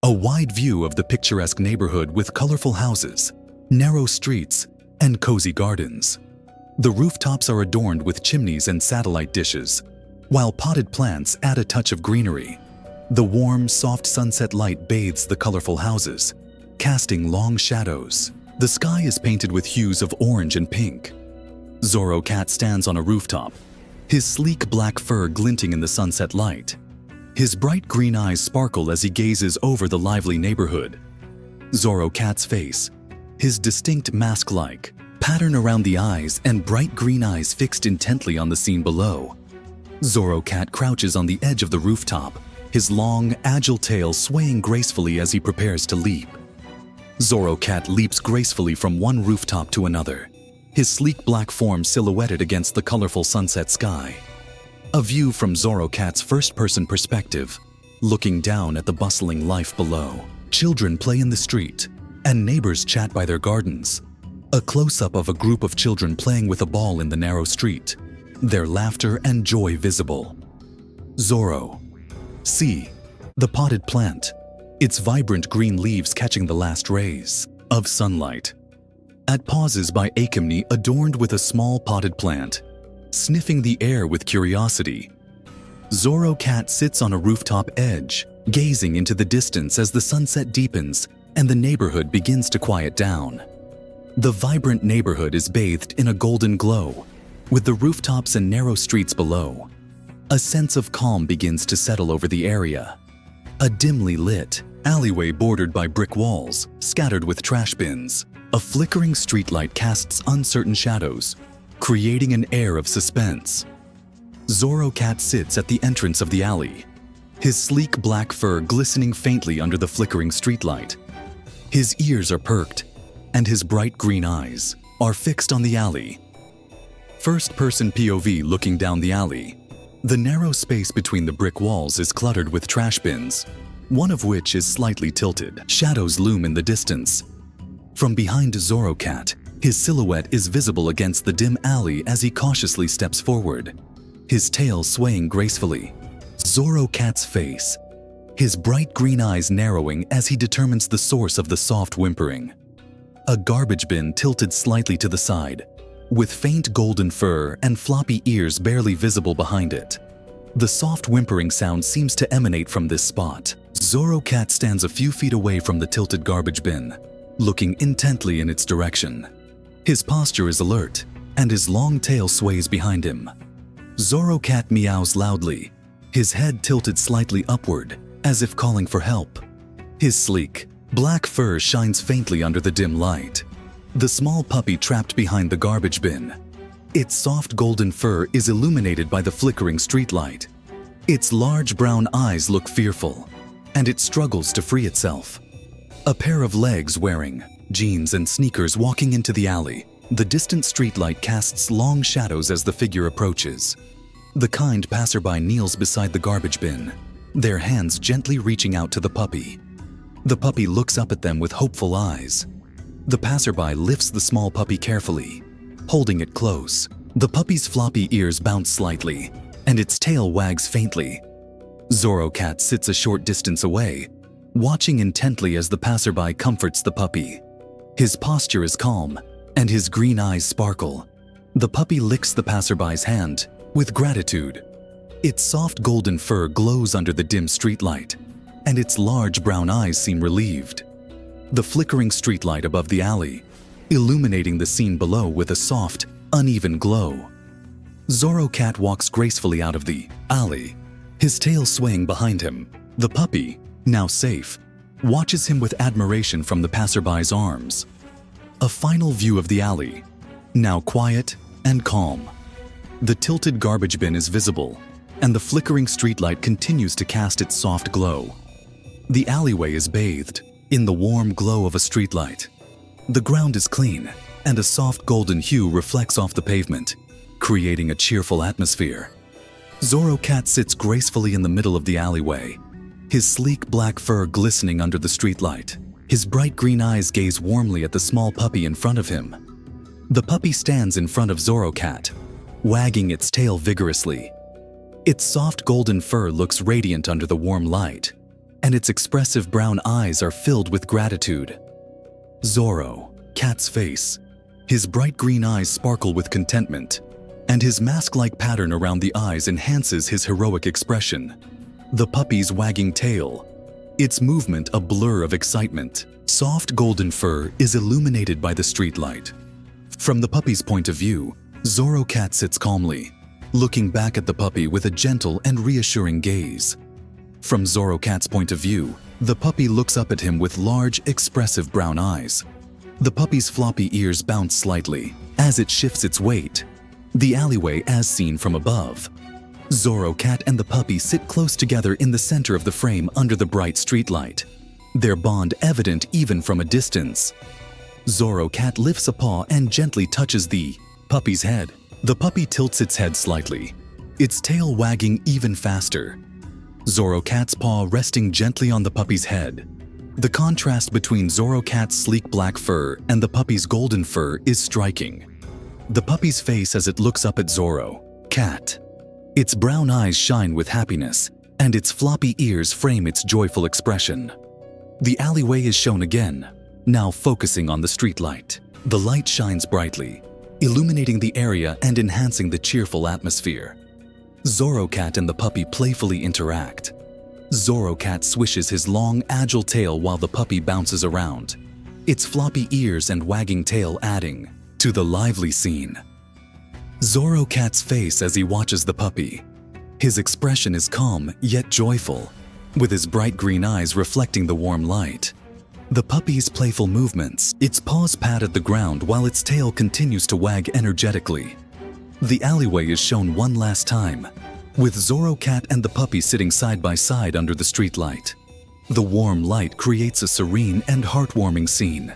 A wide view of the picturesque neighborhood with colorful houses, narrow streets, and cozy gardens. The rooftops are adorned with chimneys and satellite dishes, while potted plants add a touch of greenery. The warm, soft sunset light bathes the colorful houses, casting long shadows. The sky is painted with hues of orange and pink. Zorro Cat stands on a rooftop, his sleek black fur glinting in the sunset light. His bright green eyes sparkle as he gazes over the lively neighborhood. Zorro Cat's face, his distinct mask-like pattern around the eyes and bright green eyes fixed intently on the scene below. Zorro Cat crouches on the edge of the rooftop, his long, agile tail swaying gracefully as he prepares to leap. Zorro Cat leaps gracefully from one rooftop to another, his sleek black form silhouetted against the colorful sunset sky. A view from Zorro Cat's first-person perspective, looking down at the bustling life below. Children play in the street, and neighbors chat by their gardens. A close-up of a group of children playing with a ball in the narrow street, their laughter and joy visible. Zorro. See, the potted plant, its vibrant green leaves catching the last rays of sunlight. At pauses by Akimni adorned with a small potted plant, sniffing the air with curiosity. Zorro Cat sits on a rooftop edge, gazing into the distance as the sunset deepens and the neighborhood begins to quiet down. The vibrant neighborhood is bathed in a golden glow, with the rooftops and narrow streets below. A sense of calm begins to settle over the area. A dimly lit alleyway bordered by brick walls, scattered with trash bins. A flickering streetlight casts uncertain shadows, creating an air of suspense. Zorro Cat sits at the entrance of the alley, his sleek black fur glistening faintly under the flickering streetlight. His ears are perked, and his bright green eyes are fixed on the alley. First-person POV looking down the alley. The narrow space between the brick walls is cluttered with trash bins, one of which is slightly tilted. Shadows loom in the distance. From behind Zorro Cat, his silhouette is visible against the dim alley as he cautiously steps forward, his tail swaying gracefully. Zorro Cat's face, his bright green eyes narrowing as he determines the source of the soft whimpering. A garbage bin tilted slightly to the side, with faint golden fur and floppy ears barely visible behind it. The soft whimpering sound seems to emanate from this spot. Zorro Cat stands a few feet away from the tilted garbage bin, looking intently in its direction. His posture is alert, and his long tail sways behind him. Zorro Cat meows loudly, his head tilted slightly upward, as if calling for help. His sleek, black fur shines faintly under the dim light. The small puppy trapped behind the garbage bin. Its soft golden fur is illuminated by the flickering streetlight. Its large brown eyes look fearful, and it struggles to free itself. A pair of legs wearing jeans and sneakers walking into the alley. The distant streetlight casts long shadows as the figure approaches. The kind passerby kneels beside the garbage bin, their hands gently reaching out to the puppy. The puppy looks up at them with hopeful eyes. The passerby lifts the small puppy carefully, holding it close. The puppy's floppy ears bounce slightly, and its tail wags faintly. Zorro Cat sits a short distance away, watching intently as the passerby comforts the puppy. His posture is calm, and his green eyes sparkle. The puppy licks the passerby's hand with gratitude. Its soft golden fur glows under the dim streetlight, and its large brown eyes seem relieved. The flickering streetlight above the alley, illuminating the scene below with a soft, uneven glow. Zorro Cat walks gracefully out of the alley, his tail swaying behind him. The puppy, now safe, watches him with admiration from the passerby's arms. A final view of the alley, now quiet and calm. The tilted garbage bin is visible, and the flickering streetlight continues to cast its soft glow. The alleyway is bathed in the warm glow of a streetlight. The ground is clean, and a soft golden hue reflects off the pavement, creating a cheerful atmosphere. Zorro Cat sits gracefully in the middle of the alleyway, his sleek black fur glistening under the streetlight. His bright green eyes gaze warmly at the small puppy in front of him. The puppy stands in front of Zorro Cat, wagging its tail vigorously. Its soft golden fur looks radiant under the warm light. and its expressive brown eyes are filled with gratitude. Zorro, cat's face. His bright green eyes sparkle with contentment, and his mask-like pattern around the eyes enhances his heroic expression. The puppy's wagging tail. Its movement a blur of excitement. Soft golden fur is illuminated by the streetlight. From the puppy's point of view, Zorro cat sits calmly, looking back at the puppy with a gentle and reassuring gaze. From Zorro cat's point of view, the puppy looks up at him with large, expressive brown eyes. The puppy's floppy ears bounce slightly as it shifts its weight. The alleyway as seen from above. Zorro cat and the puppy sit close together in the center of the frame under the bright streetlight, their bond evident even from a distance. Zorro cat lifts a paw and gently touches the puppy's head. The puppy tilts its head slightly, its tail wagging even faster. Zorro cat's paw resting gently on the puppy's head. The contrast between Zorro cat's sleek black fur and the puppy's golden fur is striking. The puppy's face as it looks up at Zorro cat. Its brown eyes shine with happiness, and its floppy ears frame its joyful expression. The alleyway is shown again, now focusing on the streetlight. The light shines brightly, illuminating the area and enhancing the cheerful atmosphere. Zorro cat and the puppy playfully interact. Zorro cat swishes his long, agile tail while the puppy bounces around, its floppy ears and wagging tail adding to the lively scene. Zorro cat's face as he watches the puppy. His expression is calm yet joyful, with his bright green eyes reflecting the warm light. The puppy's playful movements, its paws pat at the ground while its tail continues to wag energetically. The alleyway is shown one last time, with Zorro cat and the puppy sitting side by side under the streetlight. The warm light creates a serene and heartwarming scene.